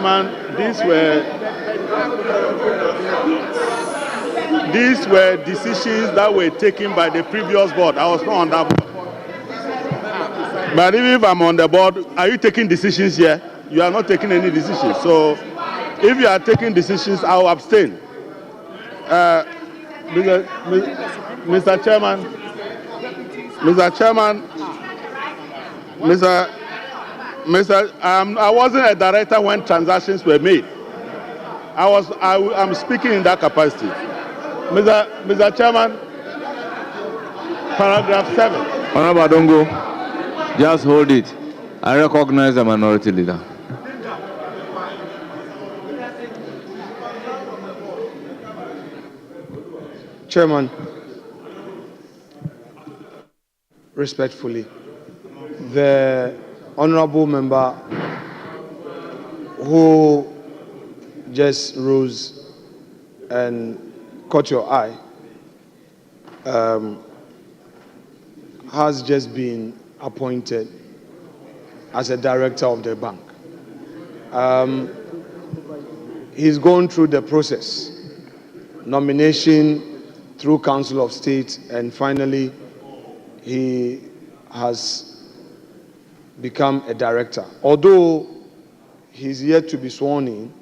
Man, these were decisions that were taken by the previous board. I was not on that board. But even if I'm on the board, are you taking decisions here? You are not taking any decisions. So if you are taking decisions, I will abstain. Mr. Chairman, I wasn't a director when transactions were made. I'm speaking in that capacity. Mr. Chairman, paragraph 7. Honorable Adongo, just hold it. I recognize the minority leader. Chairman, respectfully, the honorable member who just rose and caught your eye has just been appointed as a director of the bank. He's gone through the process, nomination through Council of State, and finally he has become a director. Although he's yet to be sworn in,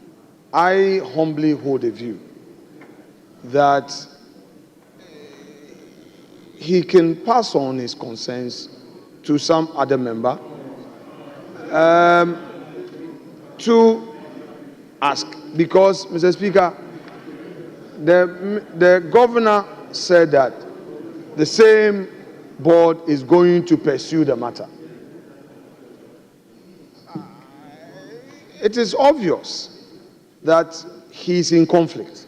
I humbly hold a view that he can pass on his concerns to some other member to ask. Because, Mr. Speaker, the governor said that the same board is going to pursue the matter. It is obvious that he's in conflict.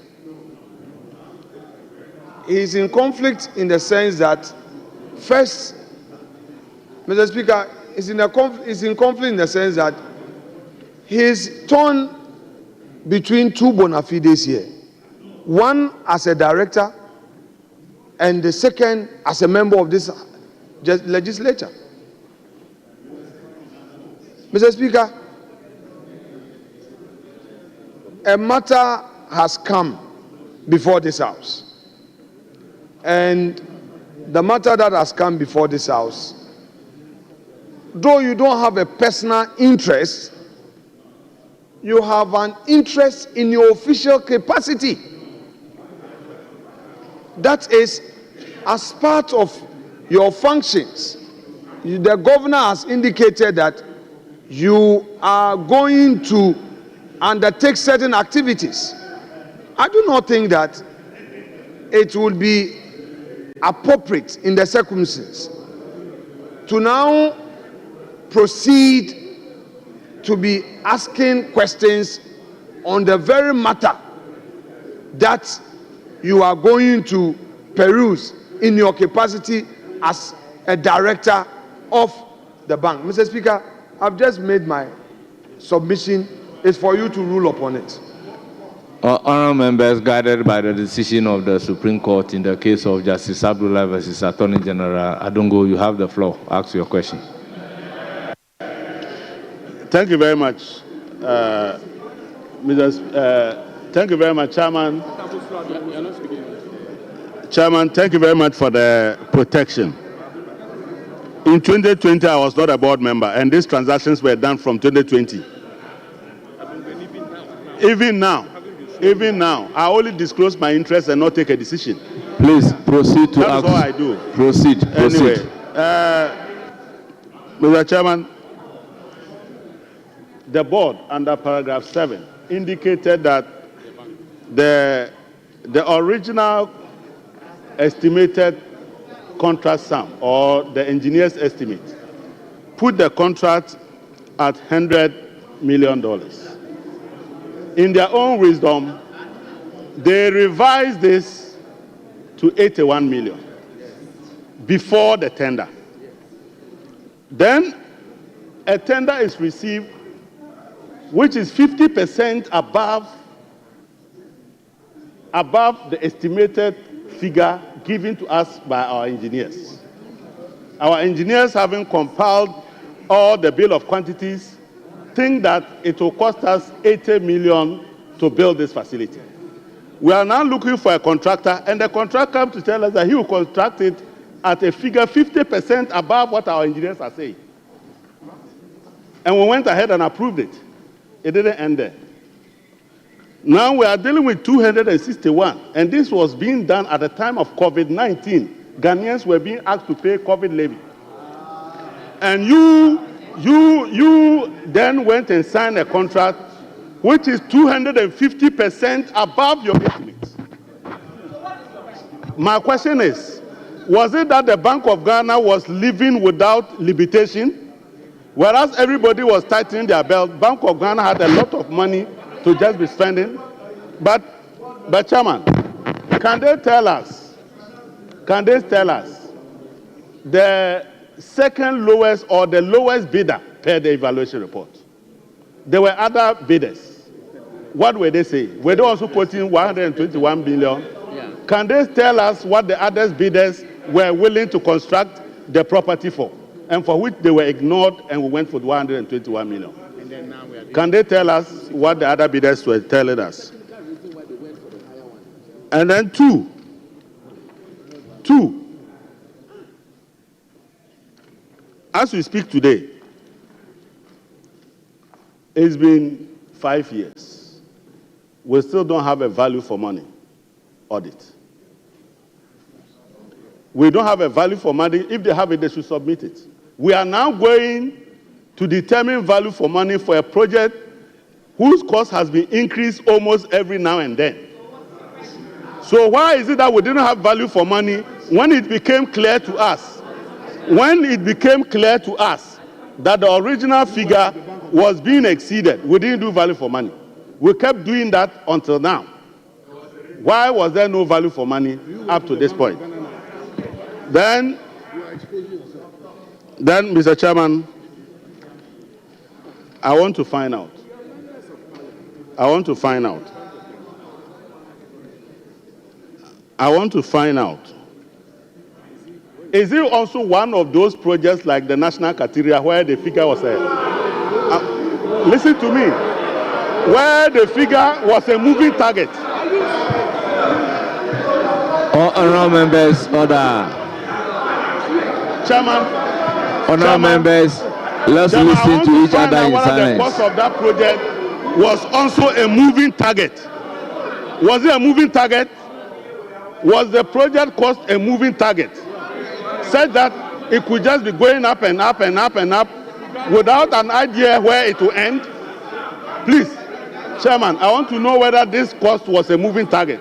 He's in conflict in the sense that, first, Mr. Speaker, he's in conflict in the sense that he's torn between two bona fides here. One as a director, and the second as a member of this legislature. Mr. Speaker, a matter has come before this House. And the matter that has come before this House, though you don't have a personal interest, you have an interest in your official capacity. That is, as part of your functions, the governor has indicated that you are going to undertake certain activities. I do not think that it would be appropriate in the circumstances to now proceed to be asking questions on the very matter that you are going to peruse in your capacity as a director of the bank. Mr. Speaker, I've just made my submission. It's for you to rule upon it. Honourable members, guided by the decision of the Supreme Court in the case of Justice Abdullah versus Attorney General Adongo, you have the floor. Ask your question. Thank you very much, thank you very much, Chairman. Chairman, thank you very much for the protection. In 2020, I was not a board member, and these transactions were done from 2020. Even now, I only disclose my interest and not take a decision. Please proceed to ask. That's all I do. Proceed. Anyway, Mr. Chairman, the board under paragraph 7 indicated that the original estimated contract sum, or the engineer's estimate, put the contract at $100 million. In their own wisdom, they revised this to 81 million before the tender. Then a tender is received which is 50% above the estimated figure given to us by our engineers. Our engineers, having compiled all the bill of quantities, think that it will cost us 80 million to build this facility. We are now looking for a contractor, and the contractor comes to tell us that he will construct it at a figure 50% above what our engineers are saying. And we went ahead and approved it. It didn't end there. Now we are dealing with 261, and this was being done at the time of COVID-19. Ghanaians were being asked to pay COVID levy. And you then went and signed a contract which is 250% above your estimates. My question is, was it that the Bank of Ghana was living without limitation? Whereas everybody was tightening their belt, Bank of Ghana had a lot of money to just be spending. But Chairman, can they tell us the second lowest or the lowest bidder per the evaluation report? There were other bidders. What were they saying? Were they also quoting 121 billion? Yeah. Can they tell us what the other bidders were willing to construct the property for, and for which they were ignored, and we went for 121 million? And then now we are Can they tell us what the other bidders were telling us? And then two, as we speak today, it's been 5 years. We still don't have a value for money audit. We don't have a value for money. If they have it, they should submit it. We are now going to determine value for money for a project whose cost has been increased almost every now and then. So why is it that we didn't have value for money when it became clear to us? When it became clear to us that the original figure was being exceeded, we didn't do value for money. We kept doing that until now. Why was there no value for money up to this point? Then, Mr. Chairman, I want to find out. Is it also one of those projects like the National Cathedral where the figure was listen to me, where the figure was a moving target? Honourable members, order. Chairman. Honourable members, let's listen to each other in silence. The cost of that project was also a moving target. Was it a moving target? Was the project cost a moving target? Said that it could just be going up and up and up and up without an idea where it will end? Please, Chairman, I want to know whether this cost was a moving target.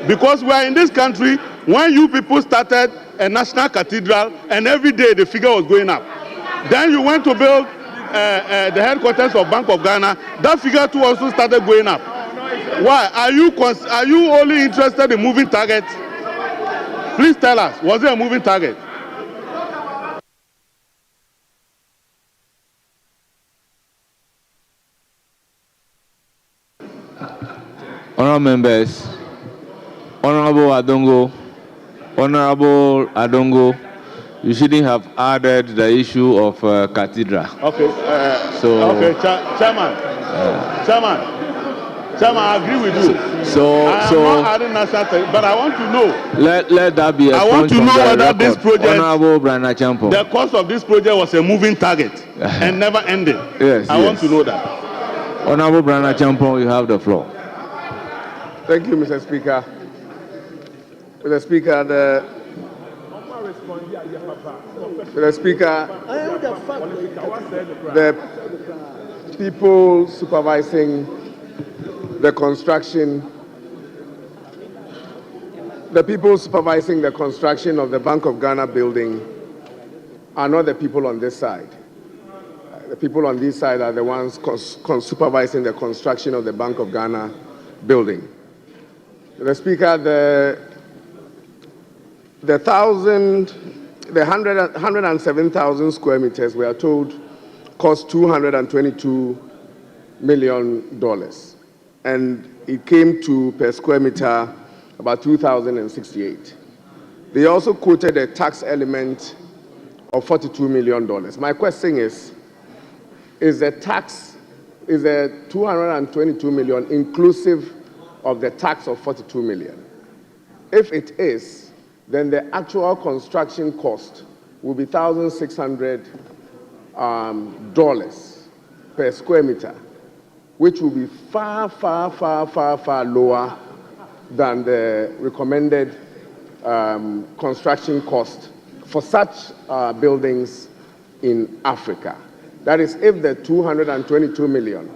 Because we are in this country when you people started a national cathedral and every day the figure was going up. Then you went to build the headquarters of Bank of Ghana. That figure too also started going up. Why? Are you only interested in moving targets? Please tell us, was it a moving target? Honourable members, Honourable Adongo, you shouldn't have added the issue of cathedral. Okay. Chairman, I agree with you. I am not adding national, but I want to know. Let that be. I want to know whether this project, Honourable Brana Champo, the cost of this project was a moving target and never ended. Yes. I want to know that. Honourable Brana Champo, you have the floor. Thank you, Mr. Speaker. Mr. Speaker, the people supervising the construction of the Bank of Ghana building are not the people on this side. The people on this side are the ones supervising the construction of the Bank of Ghana building. The Speaker, the 107,000 square meters, we are told, cost $222 million. And it came to, per square meter, about 2,068. They also quoted a tax element of $42 million. My question is the tax is a 222 million inclusive of the tax of 42 million? If it is, then the actual construction cost will be $1,600 per square meter, which will be far, far, far, far, far lower than the recommended construction cost for such buildings in Africa. That is, if the 222 million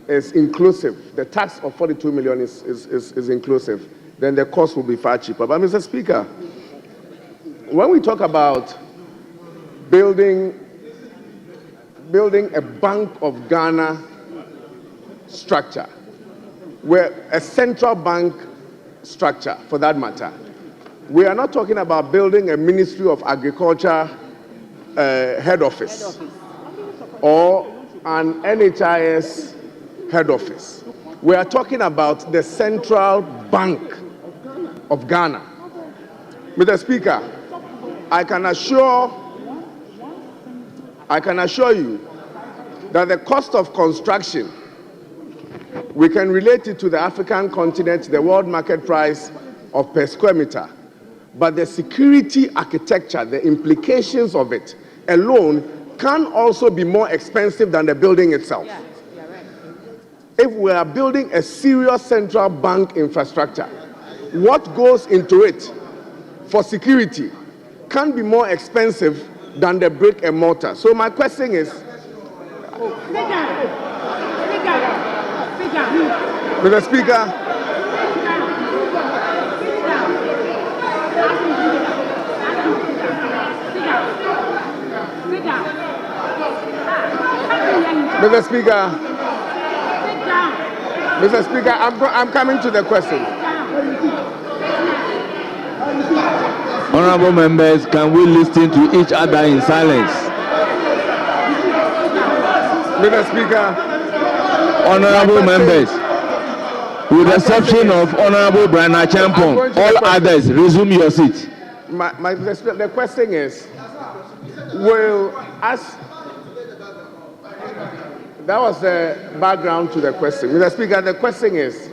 is inclusive, the tax of 42 million is inclusive, then the cost will be far cheaper. But Mr. Speaker, when we talk about building a Bank of Ghana structure, where a central bank structure for that matter, we are not talking about building a Ministry of Agriculture head office or an NHIS head office. We are talking about the Central Bank of Ghana. Mr. Speaker, I can assure you that the cost of construction, we can relate it to the African continent, the world market price of per square meter. But the security architecture, the implications of it alone can also be more expensive than the building itself. Yeah, you're right. If we are building a serious central bank infrastructure, what goes into it for security can be more expensive than the brick and mortar. So my question is, Mr. Speaker, Mr. Speaker, I'm coming to the question. Honorable members, can we listen to each other in silence? Mr. Speaker, honorable members, with the exception of Honorable Brana Champon, all others resume your seat. The question is, that was the background to the question. Mr. Speaker, the question is,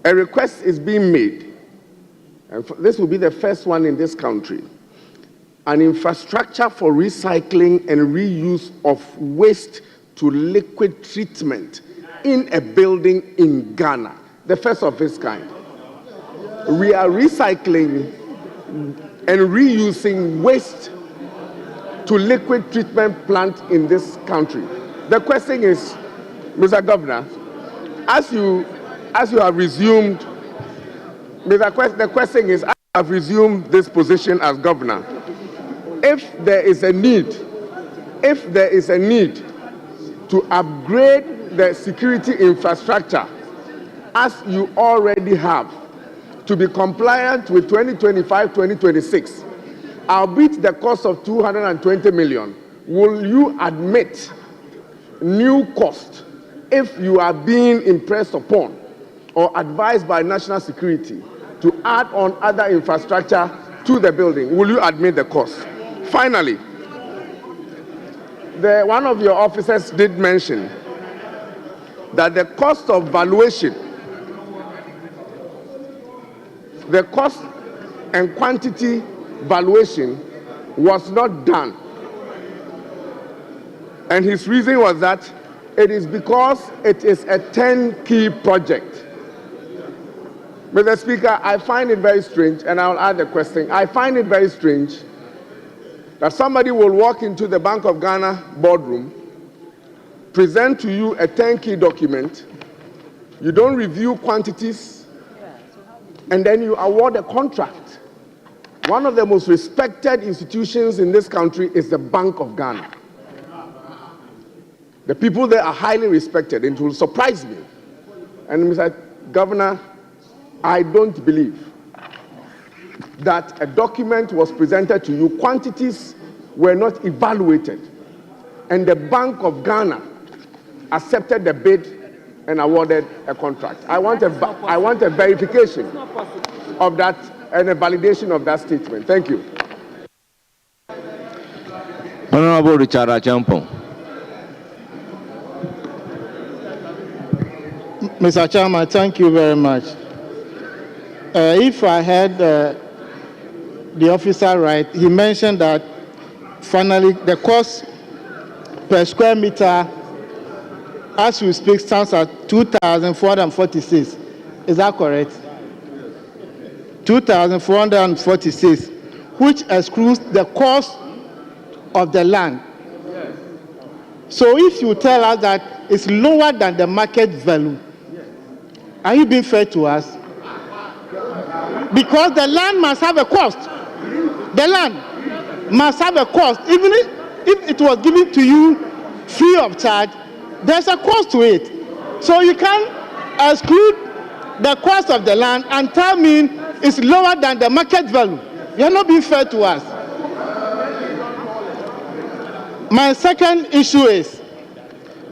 a request is being made, and this will be the first one in this country, an infrastructure for recycling and reuse of waste to liquid treatment in a building in Ghana, the first of its kind. We are recycling and reusing waste to liquid treatment plant in this country. The question is, Mr. Governor, as you have resumed, the question is, as you have resumed this position as governor, if there is a need to upgrade the security infrastructure as you already have to be compliant with 2025-2026, albeit the cost of 220 million, will you admit new cost if you are being impressed upon or advised by national security to add on other infrastructure to the building? Will you admit the cost? Finally, one of your officers did mention that the cost of valuation, the cost and quantity valuation was not done. And his reason was that it is because it is a turnkey project. Mr. Speaker, I find it very strange, and I'll add the question. I find it very strange that somebody will walk into the Bank of Ghana boardroom, present to you a turnkey document, you don't review quantities, and then you award a contract. One of the most respected institutions in this country is the Bank of Ghana. The people there are highly respected, and it will surprise me. And Mr. Governor, I don't believe that a document was presented to you, quantities were not evaluated, and the Bank of Ghana accepted the bid and awarded a contract. I want a verification of that and a validation of that statement. Thank you. Honorable Richard Achampong. Mr. Chairman, thank you very much. If I heard the officer right, he mentioned that finally the cost per square meter as we speak stands at 2,446. Is that correct? 2,446, which excludes the cost of the land. So if you tell us that it's lower than the market value, are you being fair to us? Because the land must have a cost. The land must have a cost. Even if it was given to you free of charge, there's a cost to it. So you can't exclude the cost of the land and tell me it's lower than the market value. You're not being fair to us. My second issue is,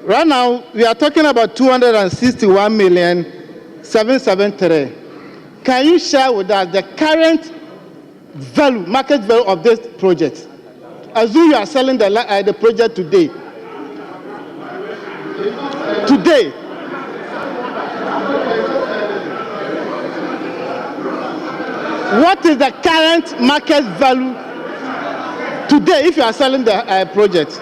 right now we are talking about 261,773,000. Can you share with us the current value, market value of this project? Assume you are selling the project today. Today. What is the current market value today if you are selling the project?